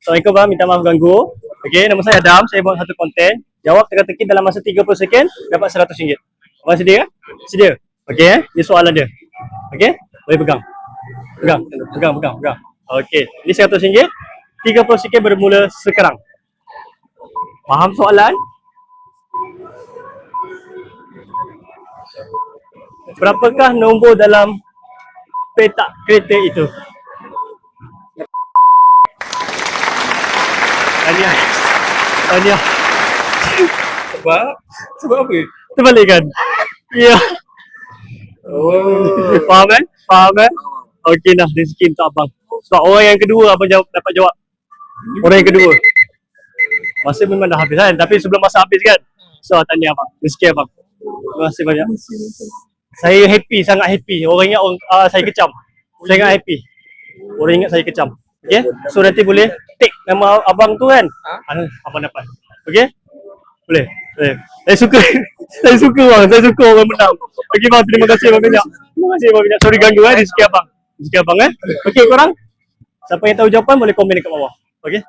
Assalamualaikum bang, minta maaf ganggu. Okey, nama saya Adam, saya buat satu konten. Jawab teka-teki dalam masa 30 seken, dapat RM100. Abang sedia? Sedia? Okey ini soalan dia. Okey, boleh pegang. Pegang. Okey, ini RM100. 30 seken bermula sekarang. Faham soalan? Berapakah nombor dalam petak kereta itu? Tahniah. Sebab apa? Terbalikkan. Ya. Oh. Faham kan? Okey dah, rezeki untuk abang. Sebab orang yang kedua abang dapat jawab. Orang yang kedua. Masa memang dah habis kan? Tapi sebelum masa habis kan? So, tanya abang. Rezeki abang. Terima kasih banyak. Saya happy, sangat happy. Orang ingat saya kecam. Saya sangat happy. Orang ingat saya kecam. Okay? So nanti boleh take nama abang tu kan? Abang dapat. Okay? Boleh? Saya suka orang menang. Okay bang, terima kasih banyak. Sorry ganggu rezeki abang. Okay korang? Siapa yang tahu jawapan boleh komen dekat bawah. Okay?